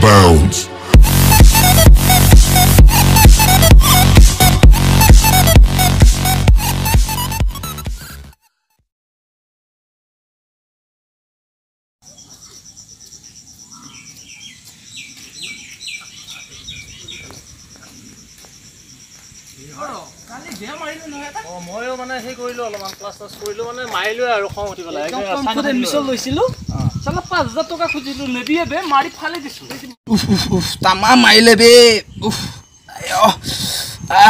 bounds. ময়ো মানে সেই কৰিলো অলপমান ক্লাছ কৰিলো মানে মাৰিলো আৰু খং উঠি পেলাই এডমিশ্যন লৈছিলো চালা 5000 টকা খুজিলো নেদিয়ে বে মাৰি ফালি দিছো তামা মাৰিলে বে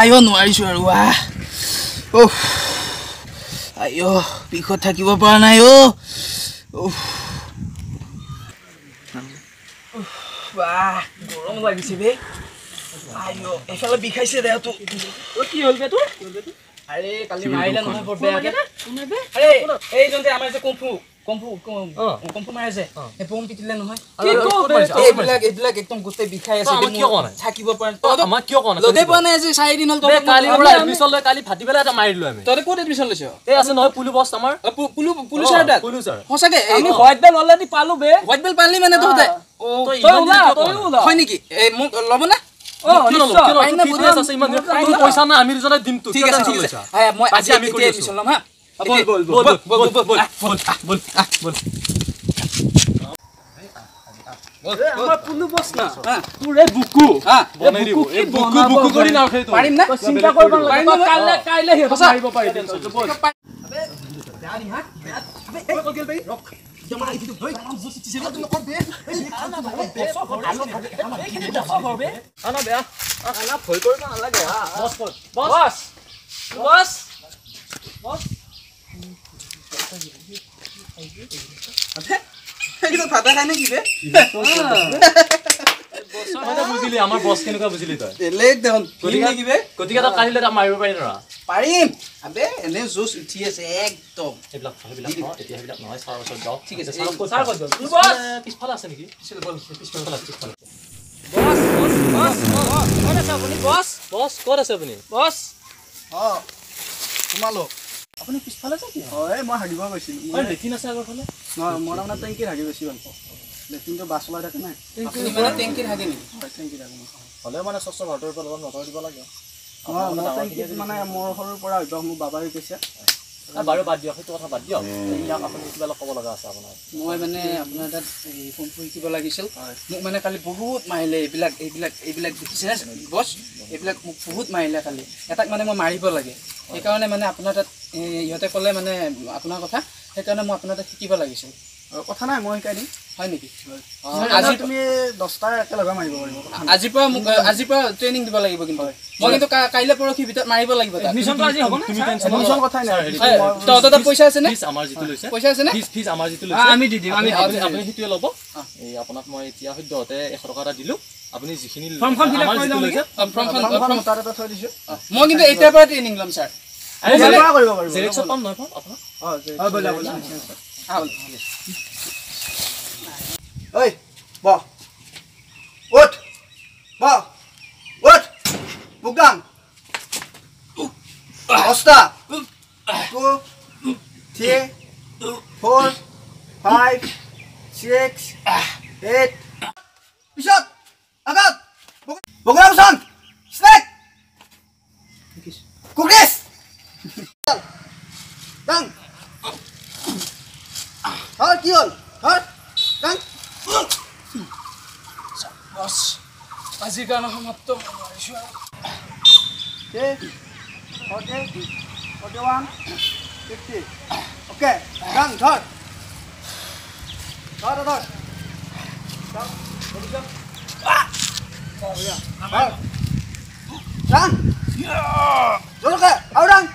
আয়ো নোৱাৰিছো আৰু আয়ো বিষত থাকিব পৰা নাই গৰম লাগিছে বে আয়ো এফালে বিষাইছে দেহটো কি হ'ল বে তোৰ আৰে কালি মাইলা নহয় বৰ বেয়াকে কোনে বে আৰে এই জনতে আমাৰ যে কম্ফু মাৰে যে এ বম পিটিলে নহয় কি কও বে এইবিলাক একদম গুতে বিখাই আছে থাকিব পৰা আমাৰ কিয় কোৱা নাই লদে পোৱা নাই যে 4 দিন হল তই কালি ওলা এডমিশ্যন লৈ কালি ফাটি পেলাই এটা মাৰিলো আমি তই ক'ত এডমিশ্যন লৈছ এই আছে নহয় পুলু বস আমাৰ পুলু ছাৰ দা পুলু ছাৰ হসাকে আমি হোৱাইট বেল অলৰেডি পালো বে হোৱাইট বেল পালি মানে তহতে তই ওলা হয় নেকি এই মোক লব না পইচা না আমি দুজনে দিম তো ঠিক আছে মই আজি আমি কৰি এডমিশ্যন লম হা বল আমাৰ পুলু বস না তোৰে বুকু বনাই দিব এই বুকু কৰি নাও খাই তো পাৰিম না চিন্তা কৰিব নালাগে কাইলে হে মাৰিব পাৰি টেনচন বল আবে যানি হা আবে কল ভাই ৰখ জমা ইটো হৈ জুচি চিছে তুমি কত বে আনা বেয়া আনা ভয় কৰিব নালাগে বস বস বস বস এইটো ফাটা খাই নেকি বে মই বুজিলি আমাৰ বস কেনেকুৱা বুজিলি তই বেলেগ দেখোন কি বে গতিকে তই কালিলৈ এটা মাৰিব পাৰি নৰা পাৰিম আবে এনে জোচ উঠি আছে একদম এইবিলাক এতিয়া সেইবিলাক নহয় ছাৰৰ ওচৰত যাওঁ ঠিক আছে ছাৰ ক'ত গ'ল বস পিছফালে আছে নেকি পিছফালে বস ক'ত আছে আপুনি বস তোমালো আপুনি পিছফালে আছে কি হয় মই হাগিব গৈছিলো মই লেটিন আছে আগৰ ফালে মই মানে টেংকি হাগি বেছি ভাল পাওঁ লেটিনটো বাছ চলাই থাকে নাই আপুনি মানে টেংকি হাগে নেকি টেংকি হাগে হ'লে মানে স্বচ্ছ ভাৰতৰ পৰা অলপ নজৰ দিব লাগে টেংকিত মানে মোৰ সৰুৰ পৰা অভ্যাস মোৰ বাবাই কৈছে বাৰু বাদ দিয়ক সেইটো কথা বাদ দিয়ক ইয়াক আপুনি কিবা অলপ ক'ব লগা আছে আপোনাৰ মই মানে আপোনাৰ তাত ফোনটো শিকিব লাগিছিল মোক মানে কালি বহুত মাৰিলে এইবিলাক দেখিছেনে বছ এইবিলাক মোক বহুত মাৰিলে কালি এটাক মানে মই মাৰিব লাগে সেইকাৰণে মানে আপোনাৰ তাত ইহঁতে ক'লে মানে আপোনাৰ কথা সেইকাৰণে মই আপোনাৰ তাত শিকিব লাগিছিল কথা নাই মই শিকাই দিম হয় নেকি আজি তুমি 10টা একেলগে মাৰিব পাৰিব আজিৰ পৰা ট্ৰেইনিং দিব লাগিব কিন্তু মই কিন্তু কাইলৈ পৰহি ভিতৰত মাৰিব লাগিব এডমিশ্যনটো আজি হ'ব না তুমি টেনচন এডমিশ্যন কথাই নাই তহঁতৰ তাত পইচা আছে নে ফিজ আমাৰ যিটো লৈছে পইচা আছে নে ফিজ আমাৰ যিটো লৈছে আমি দি দিম আমি আপুনি সেইটোৱে ল'ব এই আপোনাক মই এতিয়া সদ্যহতে 100 টকা এটা দিলো আপুনি যিখিনি ফৰ্মখন ফিল আপ কৰি লওঁ নেকি ফৰ্মখন তাতে থৈ দিছো মই কিন্তু এতিয়াৰ পৰা ট্ৰেইনিং ল'ম ছাৰ কৰিব পাৰিব জেৰেক্স পাম নহয় আপোনাক বলা ঐ বহ উঠ বুকদাম অস্তা 2 3 4 5 6 8 পিছত আগত বুকদাম সন স্নেক কুকিজ দাং হল কি হল হল দাং বস আজিৰ কাৰণে সমাপ্ত কৰিছো Okay, 41, 50. Okay, done, third. Third. Done. Done. Jorge, how done?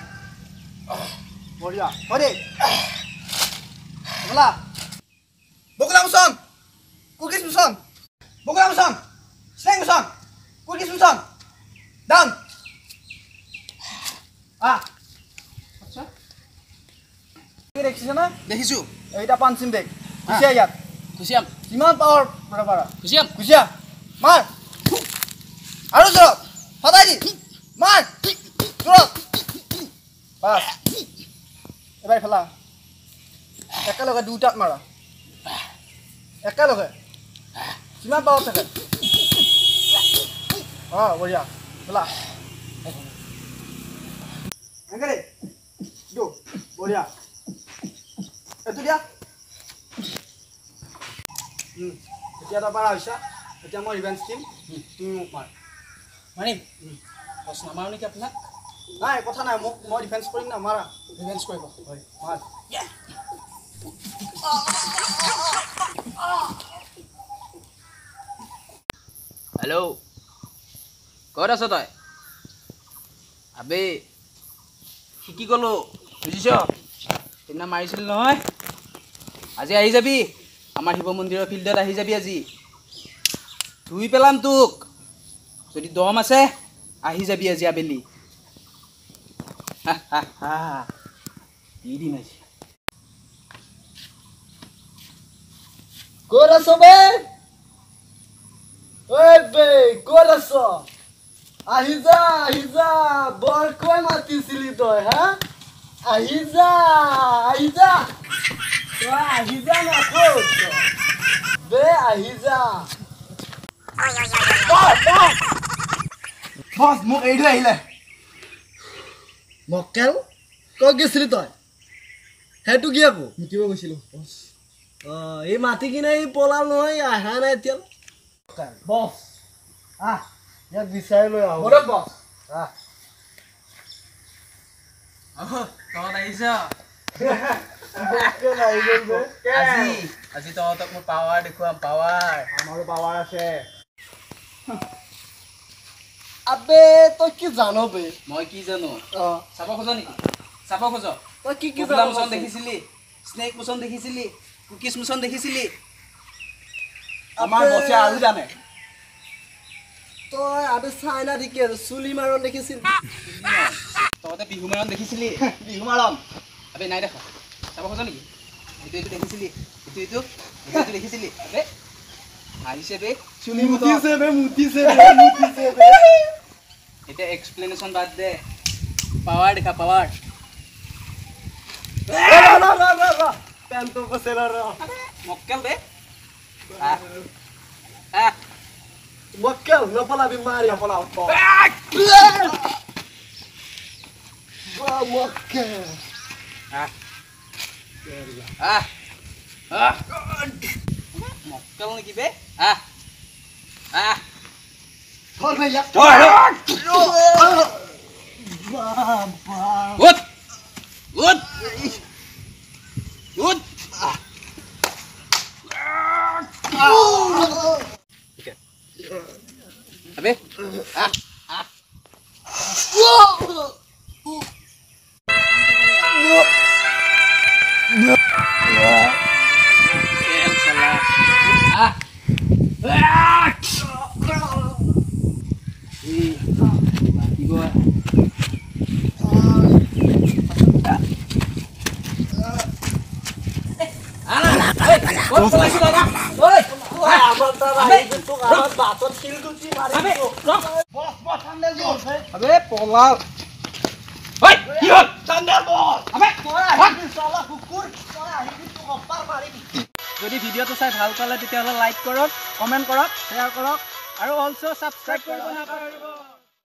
Boria, Hori. Hola. Bokulam song. Cookies song. Bokulam song. Slang song. Cookies song. Done. আচ্ছা দেখিছ না দেখিছো এইটা পাঞ্চিং বেগ খুশিয়া ইয়াত খুশিয়াম কিমান পাৱাৰ পাৰা খুশিয়া মাৰ আৰু জোৰ সদায় দি মাৰ জোৰ বাস এবাৰ খেলা একেলগে দুটাত মাৰা একেলগে কিমান পাৱাৰ থাকে বঢ়িয়া বলা এংকেলে দো বঢ়িয়া এইটো দিয়া এতিয়া তাৰ পৰা আহিছা এতিয়া মই ৰিভেঞ্জ দিম তুমি মোক মাৰ মাৰিম বছ নামাৰো নেকি আপোনাক নাই কথা নাই মোক মই ডিফেন্স কৰিম না মাৰা ৰিভেঞ্জ কৰিব হয় মাৰ হেল্ল' ক'ত আছ তই আবে শিকি গ'লো বুজিছ সেইদিনা মাৰিছিল নহয় আজি আহি যাবি আমাৰ শিৱ মন্দিৰৰ ফিল্ডত আহি যাবি আজি ধুই পেলাম তোক যদি দম আছে আহি যাবি আজি আবেলি দি দিম আজি ক'ত আছ বে ঐ বে ক'ত আছ আহি যা বৰকৈ মাতিছিলি তই হা আহি যা তই আহি যা না ক'ত বে আহি যা বছ মোক এৰি থৈ আহিলে মক্কেল ক'ত গৈছিলি তই সেইটো কি আকৌ মুতিব গৈছিলোঁ বছ এই মাটি কিনে পলাল নহয় আহা নাই এতিয়া বছ আহ ইয়াক বিচাৰি লৈ আহোঁ বছ তহঁত আহিছ আজি তহঁতক মোৰ পাৱাৰ দেখুৱাম পাৱাৰ আমাৰো পাৱাৰ আছে আবে তই কি জান বে মই কি জানো চাব খোজ নেকি চাব খোজ তই কি গোলাপ মোচন দেখিছিলি স্নেক মোচন দেখিছিলি কুকিজ মোচন দেখিছিলি আমাৰ বছে আৰু জানে তই আবে চাইনা দেখি চুলি মাৰণ দেখিছিল তহঁতে বিহু মাৰণ দেখিছিলি বিহু মাৰণ আবে নাই দেখা চাব খোজ নেকি এইটো দেখিছিলি এইটো দেখিছিলি আবে আহিছে বে চুলি মুতিছে বে এতিয়া এক্সপ্লেনেশ্যন বাদ দে পাৱাৰ দেখা পাৱাৰ পেণ্টটো কৈছে ৰ মক্কেল বে মক্কেল নপলাবি মাৰি নপলাও মক্কেল মক্কেল নেকি বে ধৰ ভাইয়া উঠ উঠ উঠ আবে যদি ভিডিঅ'টো চাই ভাল পালে তেতিয়াহ'লে লাইক কৰক কমেণ্ট কৰক শ্বেয়াৰ কৰক আৰু অলছ' ছাবস্ক্ৰাইব কৰিব নাপাহৰিব।